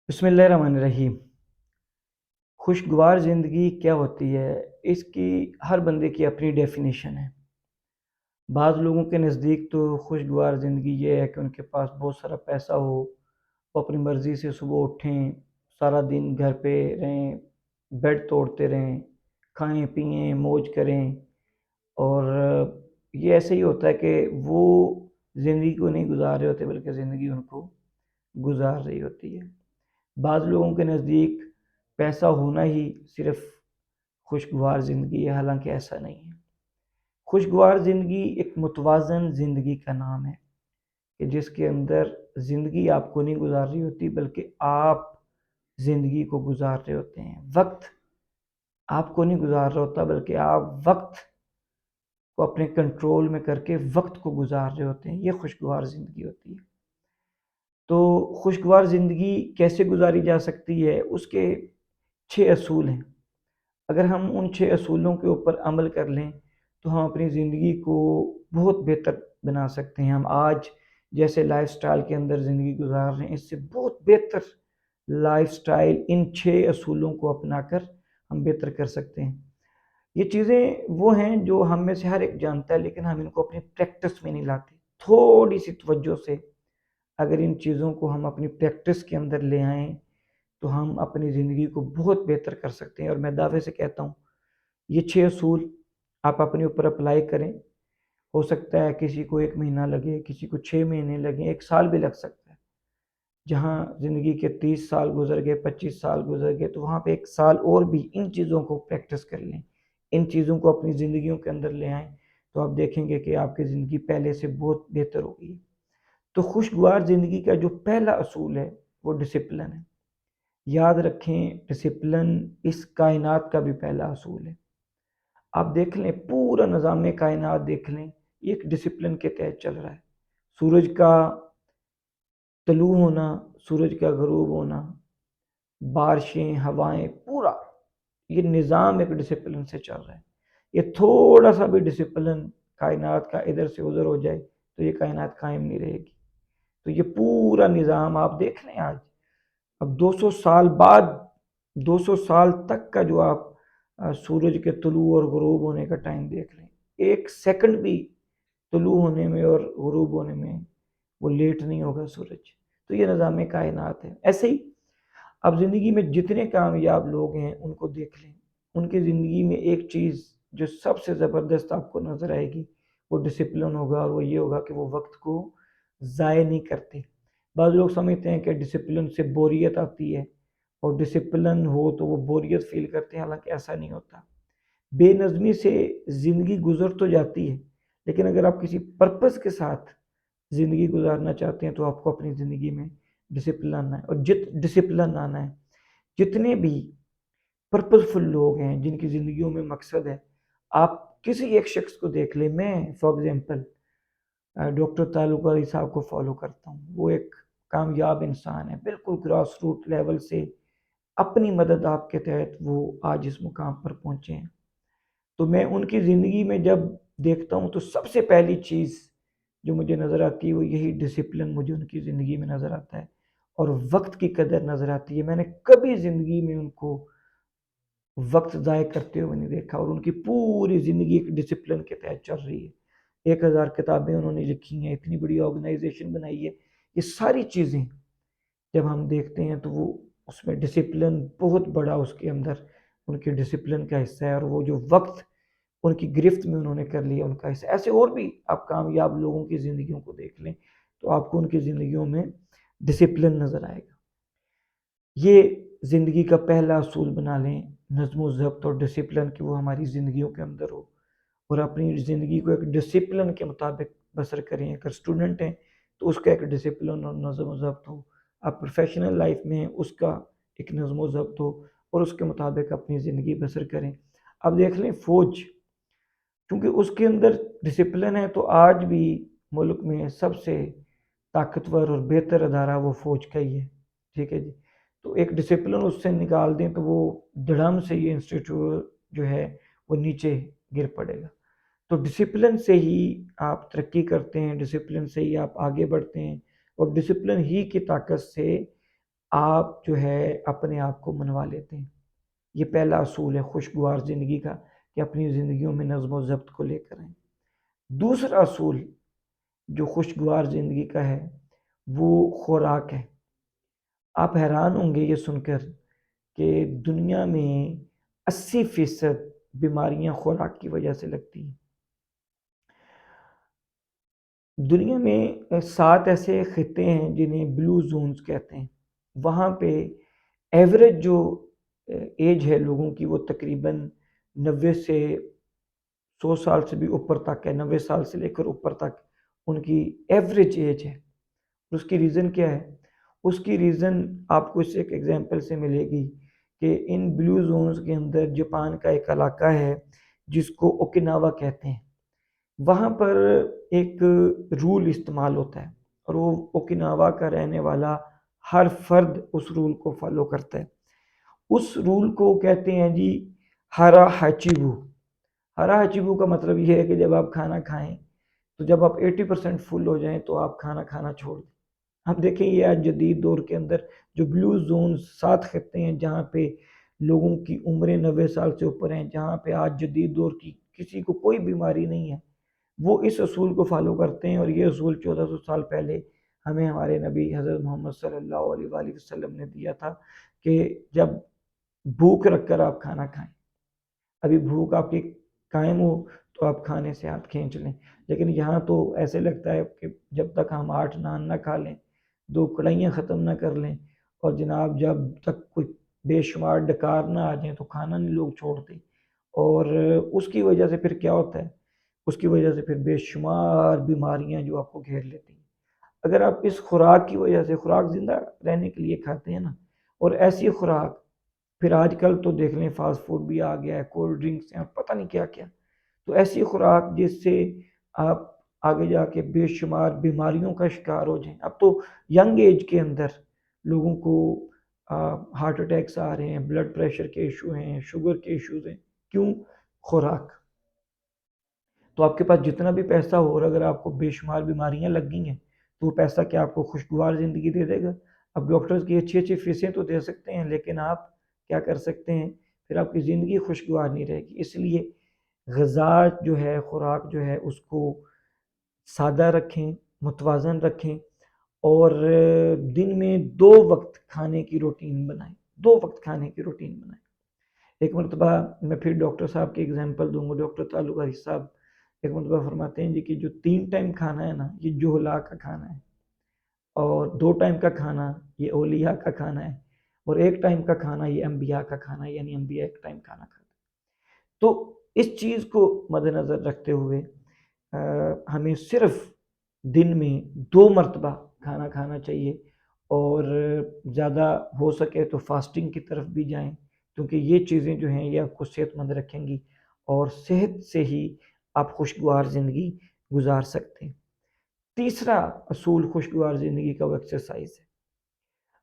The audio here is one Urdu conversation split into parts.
بسم اللہ الرحمن الرحیم۔ خوشگوار زندگی کیا ہوتی ہے؟ اس کی ہر بندے کی اپنی ڈیفینیشن ہے۔ بعض لوگوں کے نزدیک تو خوشگوار زندگی یہ ہے کہ ان کے پاس بہت سارا پیسہ ہو، وہ اپنی مرضی سے صبح اٹھیں، سارا دن گھر پہ رہیں، بیڈ توڑتے رہیں، کھائیں پئیں موج کریں، اور یہ ایسے ہی ہوتا ہے کہ وہ زندگی کو نہیں گزار رہے ہوتے بلکہ زندگی ان کو گزار رہی ہوتی ہے۔ بعض لوگوں کے نزدیک پیسہ ہونا ہی صرف خوشگوار زندگی ہے، حالانکہ ایسا نہیں ہے۔ خوشگوار زندگی ایک متوازن زندگی کا نام ہے کہ جس کے اندر زندگی آپ کو نہیں گزار رہی ہوتی بلکہ آپ زندگی کو گزار رہے ہوتے ہیں۔ وقت آپ کو نہیں گزار رہا ہوتا بلکہ آپ وقت کو اپنے کنٹرول میں کر کے وقت کو گزار رہے ہوتے ہیں۔ یہ خوشگوار زندگی ہوتی ہے۔ تو خوشگوار زندگی کیسے گزاری جا سکتی ہے؟ اس کے 6 اصول ہیں۔ اگر ہم ان 6 اصولوں کے اوپر عمل کر لیں تو ہم اپنی زندگی کو بہت بہتر بنا سکتے ہیں۔ ہم آج جیسے لائف سٹائل کے اندر زندگی گزار رہے ہیں، اس سے بہت بہتر لائف سٹائل ان 6 اصولوں کو اپنا کر ہم بہتر کر سکتے ہیں۔ یہ چیزیں وہ ہیں جو ہم میں سے ہر ایک جانتا ہے، لیکن ہم ان کو اپنی پریکٹس میں نہیں لاتے۔ تھوڑی سی توجہ سے اگر ان چیزوں کو ہم اپنی پریکٹس کے اندر لے آئیں تو ہم اپنی زندگی کو بہت بہتر کر سکتے ہیں۔ اور میں دعوے سے کہتا ہوں یہ 6 اصول آپ اپنے اوپر اپلائی کریں۔ ہو سکتا ہے کسی کو 1 مہینہ لگے، کسی کو 6 مہینے لگیں، 1 سال بھی لگ سکتا ہے۔ جہاں زندگی کے 30 سال گزر گئے، 25 سال گزر گئے، تو وہاں پہ 1 سال اور بھی ان چیزوں کو پریکٹس کر لیں، ان چیزوں کو اپنی زندگیوں کے اندر لے آئیں تو آپ دیکھیں گے کہ آپ کی زندگی پہلے سے بہت بہتر ہو گئی ہے۔ تو خوشگوار زندگی کا جو پہلا اصول ہے وہ ڈسپلن ہے۔ یاد رکھیں، ڈسپلن اس کائنات کا بھی پہلا اصول ہے۔ آپ دیکھ لیں پورا نظام کائنات دیکھ لیں، یہ ایک ڈسپلن کے تحت چل رہا ہے۔ سورج کا طلوع ہونا، سورج کا غروب ہونا، بارشیں، ہوائیں، پورا یہ نظام ایک ڈسپلن سے چل رہا ہے۔ یہ تھوڑا سا بھی ڈسپلن کائنات کا ادھر سے ادھر ہو جائے تو یہ کائنات قائم نہیں رہے گی۔ تو یہ پورا نظام آپ دیکھ لیں آج، اب 200 سال بعد، 200 سال تک کا جو آپ سورج کے طلوع اور غروب ہونے کا ٹائم دیکھ لیں، 1 سیکنڈ بھی طلوع ہونے میں اور غروب ہونے میں وہ لیٹ نہیں ہوگا سورج۔ تو یہ نظام کائنات ہے۔ ایسے ہی اب زندگی میں جتنے کامیاب لوگ ہیں ان کو دیکھ لیں، ان کی زندگی میں ایک چیز جو سب سے زبردست آپ کو نظر آئے گی وہ ڈسپلن ہوگا، اور وہ یہ ہوگا کہ وہ وقت کو ضائع نہیں کرتے۔ بعض لوگ سمجھتے ہیں کہ ڈسپلن سے بوریت آتی ہے، اور ڈسپلن ہو تو وہ بوریت فیل کرتے ہیں، حالانکہ ایسا نہیں ہوتا۔ بے نظمی سے زندگی گزر تو جاتی ہے، لیکن اگر آپ کسی پرپس کے ساتھ زندگی گزارنا چاہتے ہیں تو آپ کو اپنی زندگی میں ڈسپلن آنا ہے، اور ڈسپلن آنا ہے۔ جتنے بھی پرپسفل لوگ ہیں جن کی زندگیوں میں مقصد ہے، آپ کسی ایک شخص کو دیکھ لیں۔ میں فار ایگزامپل ڈاکٹر تعلق علی صاحب کو فالو کرتا ہوں۔ وہ ایک کامیاب انسان ہے، بالکل گراس روٹ لیول سے اپنی مدد آپ کے تحت وہ آج اس مقام پر پہنچے ہیں۔ تو میں ان کی زندگی میں جب دیکھتا ہوں تو سب سے پہلی چیز جو مجھے نظر آتی ہے وہ یہی ڈسپلن مجھے ان کی زندگی میں نظر آتا ہے، اور وقت کی قدر نظر آتی ہے۔ میں نے کبھی زندگی میں ان کو وقت ضائع کرتے ہوئے نہیں دیکھا، اور ان کی پوری زندگی ایک ڈسپلن کے تحت چل رہی ہے۔ 1000 کتابیں انہوں نے لکھی ہیں، اتنی بڑی آرگنائزیشن بنائی ہے۔ یہ ساری چیزیں جب ہم دیکھتے ہیں تو وہ اس میں ڈسپلن بہت بڑا اس کے اندر ان کے ڈسپلن کا حصہ ہے، اور وہ جو وقت ان کی گرفت میں انہوں نے کر لیا ان کا حصہ۔ ایسے اور بھی آپ کامیاب لوگوں کی زندگیوں کو دیکھ لیں تو آپ کو ان کی زندگیوں میں ڈسپلن نظر آئے گا۔ یہ زندگی کا پہلا اصول بنا لیں، نظم و ضبط اور ڈسپلن، کہ وہ ہماری زندگیوں کے اندر ہو، اور اپنی زندگی کو ایک ڈسپلن کے مطابق بسر کریں۔ اگر اسٹوڈنٹ ہیں تو اس کا ایک ڈسپلن اور نظم و ضبط ہو، آپ پروفیشنل لائف میں ہیں اس کا ایک نظم و ضبط ہو، اور اس کے مطابق اپنی زندگی بسر کریں۔ اب دیکھ لیں فوج، کیونکہ اس کے اندر ڈسپلن ہے تو آج بھی ملک میں سب سے طاقتور اور بہتر ادارہ وہ فوج کا ہی ہے، ٹھیک ہے جی۔ تو ایک ڈسپلن اس سے نکال دیں تو وہ دھڑام سے یہ انسٹیٹیوٹ جو ہے وہ نیچے گر پڑے گا۔ تو ڈسپلن سے ہی آپ ترقی کرتے ہیں، ڈسپلن سے ہی آپ آگے بڑھتے ہیں، اور ڈسپلن ہی کی طاقت سے آپ جو ہے اپنے آپ کو منوا لیتے ہیں۔ یہ پہلا اصول ہے خوشگوار زندگی کا کہ اپنی زندگیوں میں نظم و ضبط کو لے کر آئیں۔ دوسرا اصول جو خوشگوار زندگی کا ہے وہ خوراک ہے۔ آپ حیران ہوں گے یہ سن کر کہ دنیا میں 80% بیماریاں خوراک کی وجہ سے لگتی ہیں۔ دنیا میں 7 ایسے خطے ہیں جنہیں بلو زونز کہتے ہیں۔ وہاں پہ ایوریج جو ایج ہے لوگوں کی وہ تقریباً 90 سے 100 سال سے بھی اوپر تک ہے، 90 سال سے لے کر اوپر تک ان کی ایوریج ایج ہے۔ اس کی ریزن کیا ہے؟ اس کی ریزن آپ کو اس ایک ایگزامپل سے ملے گی کہ ان بلو زونز کے اندر جاپان کا ایک علاقہ ہے جس کو اوکیناوا کہتے ہیں۔ وہاں پر ایک رول استعمال ہوتا ہے اور وہ اوکیناوا کا رہنے والا ہر فرد اس رول کو فالو کرتا ہے۔ اس رول کو کہتے ہیں جی ہارا ہاچیبو۔ ہارا ہاچیبو کا مطلب یہ ہے کہ جب آپ کھانا کھائیں تو جب آپ 80% فل ہو جائیں تو آپ کھانا کھانا چھوڑ دیں۔ ہم دیکھیں یہ آج جدید دور کے اندر جو بلو زون 7 خطے ہیں جہاں پہ لوگوں کی عمریں 90 سال سے اوپر ہیں، جہاں پہ آج جدید دور کی کسی کو کوئی بیماری نہیں ہے، وہ اس اصول کو فالو کرتے ہیں۔ اور یہ اصول 1400 سال پہلے ہمیں ہمارے نبی حضرت محمد صلی اللہ علیہ وآلہ وسلم نے دیا تھا کہ جب بھوک رکھ کر آپ کھانا کھائیں۔ ابھی بھوک آپ کی قائم ہو تو آپ کھانے سے ہاتھ کھینچ لیں، لیکن یہاں تو ایسے لگتا ہے کہ جب تک ہم 8 نان نہ کھا لیں، 2 کڑھائیاں ختم نہ کر لیں، اور جناب جب تک کوئی بے شمار ڈکار نہ آ جائیں تو کھانا نہیں لوگ چھوڑتے۔ اور اس کی وجہ سے پھر کیا ہوتا ہے؟ اس کی وجہ سے پھر بے شمار بیماریاں جو آپ کو گھیر لیتی ہیں۔ اگر آپ اس خوراک کی وجہ سے، خوراک زندہ رہنے کے لیے کھاتے ہیں نا، اور ایسی خوراک، پھر آج کل تو دیکھ لیں فاسٹ فوڈ بھی آ گیا ہے، کولڈ ڈرنکس ہیں، پتہ نہیں کیا کیا، تو ایسی خوراک جس سے آپ آگے جا کے بے شمار بیماریوں کا شکار ہو جائیں۔ اب تو ینگ ایج کے اندر لوگوں کو ہارٹ اٹیکس آ رہے ہیں، بلڈ پریشر کے ایشو ہیں، شوگر کے ایشوز ہیں۔ کیوں؟ خوراک۔ تو آپ کے پاس جتنا بھی پیسہ ہو اور اگر آپ کو بے شمار بیماریاں لگ گئی ہیں تو وہ پیسہ کیا آپ کو خوشگوار زندگی دے دے گا؟ اب ڈاکٹرز کی اچھی اچھی فیسیں تو دے سکتے ہیں، لیکن آپ کیا کر سکتے ہیں؟ پھر آپ کی زندگی خوشگوار نہیں رہے گی۔ اس لیے غذا جو ہے، خوراک جو ہے، اس کو سادہ رکھیں، متوازن رکھیں، اور دن میں 2 وقت کھانے کی روٹین بنائیں۔ 2 وقت کھانے کی روٹین بنائیں۔ ایک مرتبہ میں پھر ڈاکٹر صاحب کی اگزامپل دوں گا، ڈاکٹر تعلق عزیز صاحب ایک مرتبہ فرماتے ہیں جی کہ جو 3 ٹائم کھانا ہے نا یہ جوہلا کا کھانا ہے، اور 2 ٹائم کا کھانا یہ اولیاء کا کھانا ہے، اور 1 ٹائم کا کھانا یہ انبیاء کا کھانا ہے، یعنی انبیاء 1 ٹائم کھانا کھاتے ہیں۔ تو اس چیز کو مد نظر رکھتے ہوئے ہمیں صرف دن میں 2 مرتبہ کھانا کھانا چاہیے، اور زیادہ ہو سکے تو فاسٹنگ کی طرف بھی جائیں، کیونکہ یہ چیزیں جو ہیں یہ آپ کو صحت مند رکھیں گی، اور صحت سے ہی آپ خوشگوار زندگی گزار سکتے ہیں۔ تیسرا اصول خوشگوار زندگی کا وہ ایکسرسائز ہے۔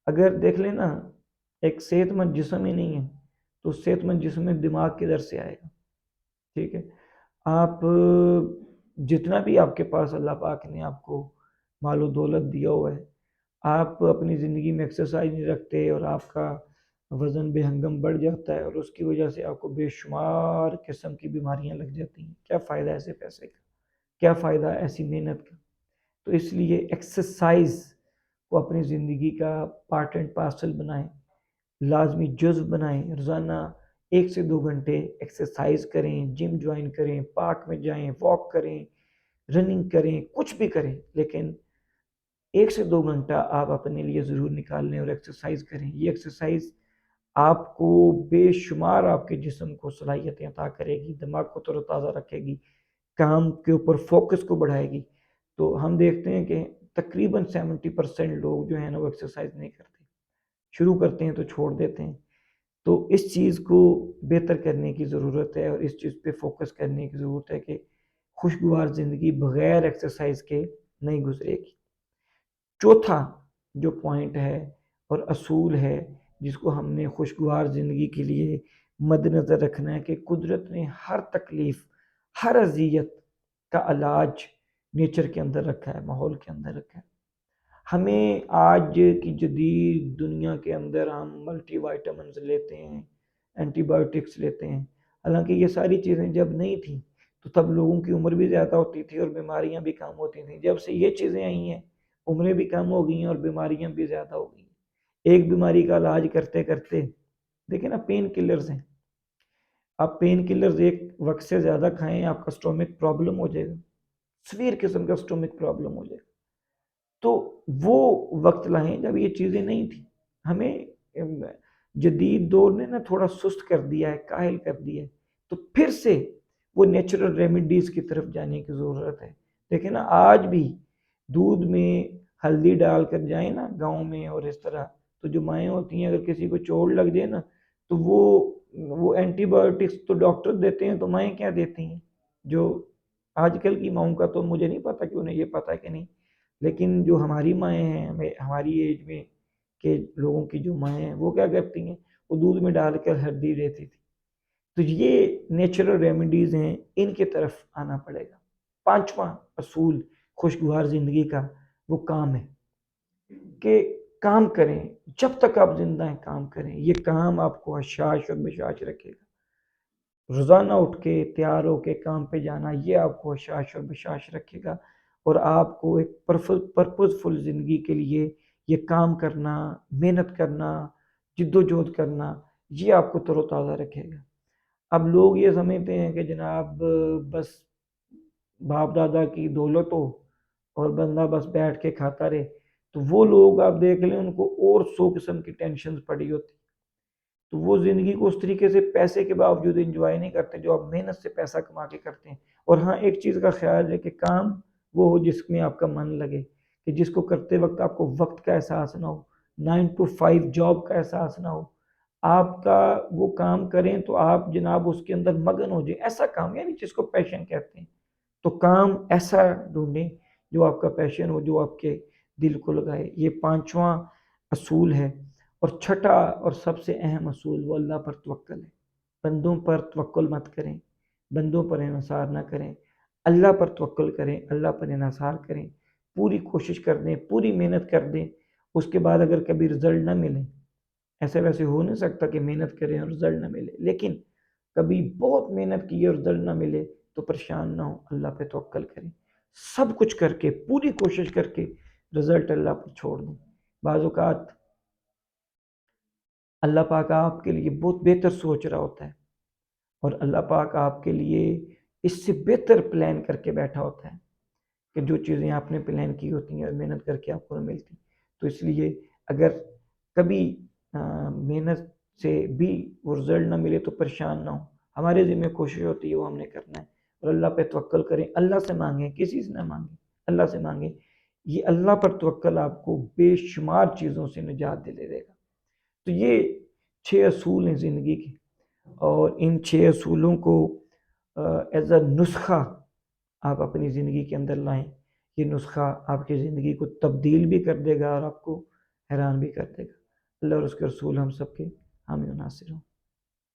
اگر دیکھ لیں نا، ایک صحت مند جسم ہی نہیں ہے تو صحت مند جسم میں دماغ کدھر سے آئے گا؟ ٹھیک ہے، آپ جتنا بھی آپ کے پاس اللہ پاک نے آپ کو مال و دولت دیا ہوا ہے، آپ اپنی زندگی میں ایکسرسائز نہیں رکھتے اور آپ کا وزن بے ہنگم بڑھ جاتا ہے، اور اس کی وجہ سے آپ کو بے شمار قسم کی بیماریاں لگ جاتی ہیں۔ کیا فائدہ ایسے پیسے کا؟ کیا فائدہ ایسی محنت کا؟ تو اس لیے ایکسرسائز کو اپنی زندگی کا پارٹ اینڈ پارسل بنائیں، لازمی جزو بنائیں۔ روزانہ 1 سے 2 گھنٹے ایکسرسائز کریں، جم جوائن کریں، پارک میں جائیں، واک کریں، رننگ کریں، کچھ بھی کریں، لیکن 1 سے 2 گھنٹہ آپ اپنے لیے ضرور نکال لیں اور ایکسرسائز کریں۔ یہ ایکسرسائز آپ کو بے شمار آپ کے جسم کو صلاحیتیں عطا کرے گی، دماغ کو تر و تازہ رکھے گی، کام کے اوپر فوکس کو بڑھائے گی۔ تو ہم دیکھتے ہیں کہ تقریباً 70% لوگ جو ہیں نا وہ ایکسرسائز نہیں کرتے، شروع کرتے ہیں تو چھوڑ دیتے ہیں۔ تو اس چیز کو بہتر کرنے کی ضرورت ہے، اور اس چیز پہ فوکس کرنے کی ضرورت ہے کہ خوشگوار زندگی بغیر ایکسرسائز کے نہیں گزرے گی۔ چوتھا جو پوائنٹ ہے اور اصول ہے جس کو ہم نے خوشگوار زندگی کے لیے مد نظر رکھنا ہے، کہ قدرت نے ہر تکلیف، ہر اذیت کا علاج نیچر کے اندر رکھا ہے، ماحول کے اندر رکھا ہے۔ ہمیں آج کی جدید دنیا کے اندر ہم ملٹی وائٹامنز لیتے ہیں، اینٹی بایوٹکس لیتے ہیں، حالانکہ یہ ساری چیزیں جب نہیں تھیں تو تب لوگوں کی عمر بھی زیادہ ہوتی تھی اور بیماریاں بھی کم ہوتی تھیں۔ جب سے یہ چیزیں آئی ہیں عمریں بھی کم ہو گئی ہیں اور بیماریاں بھی زیادہ ہو گئی ہیں۔ ایک بیماری کا علاج کرتے کرتے دیکھیں نا، پین کلرز ہیں، آپ پین کلرز ایک وقت سے زیادہ کھائیں آپ کا سٹومک پرابلم ہو جائے گا، سویر قسم کا سٹومک پرابلم ہو جائے گا۔ تو وہ وقت لائیں جب یہ چیزیں نہیں تھیں۔ ہمیں جدید دور نے نا تھوڑا سست کر دیا ہے، کاہل کر دیا ہے، تو پھر سے وہ نیچرل ریمیڈیز کی طرف جانے کی ضرورت ہے۔ دیکھیں نا، آج بھی دودھ میں ہلدی ڈال کر جائیں نا گاؤں میں اور اس طرح، تو جو مائیں ہوتی ہیں اگر کسی کو چوٹ لگ جائے نا تو وہ اینٹی بایوٹکس تو ڈاکٹر دیتے ہیں، تو مائیں کیا دیتی ہیں؟ جو آج کل کی ماؤں کا تو مجھے نہیں پتا کہ انہیں یہ پتا کہ نہیں، لیکن جو ہماری مائیں ہیں، ہماری ایج میں کے لوگوں کی جو مائیں ہیں وہ کیا کرتی ہیں؟ وہ دودھ میں ڈال کر ہلدی دیتی تھی۔ تو یہ نیچرل ریمیڈیز ہیں، ان کی طرف آنا پڑے گا۔ پانچواں اصول خوشگوار زندگی کا وہ کام ہے کہ کام کریں، جب تک آپ زندہ ہیں کام کریں۔ یہ کام آپ کو حشاش اور بشاش رکھے گا۔ روزانہ اٹھ کے تیار ہو کے کام پہ جانا، یہ آپ کو حشاش اور بشاش رکھے گا، اور آپ کو ایک پرپز فل زندگی کے لیے یہ کام کرنا، محنت کرنا، جد و جہد کرنا، یہ آپ کو تر و تازہ رکھے گا۔ اب لوگ یہ سمجھتے ہیں کہ جناب بس باپ دادا کی دولت ہو اور بندہ بس بیٹھ کے کھاتا رہے، تو وہ لوگ آپ دیکھ لیں ان کو اور 100 قسم کی ٹینشنز پڑی ہوتی، تو وہ زندگی کو اس طریقے سے پیسے کے باوجود انجوائے نہیں کرتے جو آپ محنت سے پیسہ کما کے کرتے ہیں۔ اور ہاں، ایک چیز کا خیال ہے کہ کام وہ ہو جس میں آپ کا من لگے، کہ جس کو کرتے وقت آپ کو وقت کا احساس نہ ہو، 9 to 5 جاب کا احساس نہ ہو۔ آپ کا وہ کام کریں تو آپ جناب اس کے اندر مگن ہو جائیں، ایسا کام یعنی جس کو پیشن کہتے ہیں۔ تو کام ایسا ڈھونڈیں جو آپ کا پیشن ہو، جو آپ کے دل کو لگائے۔ یہ پانچواں اصول ہے۔ اور چھٹا اور سب سے اہم اصول وہ اللہ پر توکل ہے۔ بندوں پر توکل مت کریں، بندوں پر انحصار نہ کریں، اللہ پر توکل کریں، اللہ پر انحصار کریں، پوری کوشش کر دیں، پوری محنت کر دیں۔ اس کے بعد اگر کبھی رزلٹ نہ ملے، ایسے ویسے ہو نہیں سکتا کہ محنت کریں اور رزلٹ نہ ملے، لیکن کبھی بہت محنت کی اور رزلٹ نہ ملے تو پریشان نہ ہو، اللہ پہ توکل کریں۔ سب کچھ کر کے، پوری کوشش کر کے رزلٹ اللہ پر چھوڑ دیں۔ بعض اوقات اللہ پاک آپ کے لیے بہت بہتر سوچ رہا ہوتا ہے، اور اللہ پاک آپ کے لیے اس سے بہتر پلان کر کے بیٹھا ہوتا ہے کہ جو چیزیں آپ نے پلان کی ہوتی ہیں اور محنت کر کے آپ کو نہ ملتی۔ تو اس لیے اگر کبھی محنت سے بھی وہ رزلٹ نہ ملے تو پریشان نہ ہو، ہمارے ذمہ کوشش ہوتی ہے وہ ہم نے کرنا ہے، اور اللہ پہ توکل کریں، اللہ سے مانگیں، کسی سے نہ مانگیں، اللہ سے مانگیں۔ یہ اللہ پر توکل آپ کو بے شمار چیزوں سے نجات دے دے گا۔ تو یہ 6 اصول ہیں زندگی کے، اور ان 6 اصولوں کو ایز اے نسخہ آپ اپنی زندگی کے اندر لائیں۔ یہ نسخہ آپ کی زندگی کو تبدیل بھی کر دے گا اور آپ کو حیران بھی کر دے گا۔ اللہ اور اس کے رسول ہم سب کے حامی و ناصر ہوں۔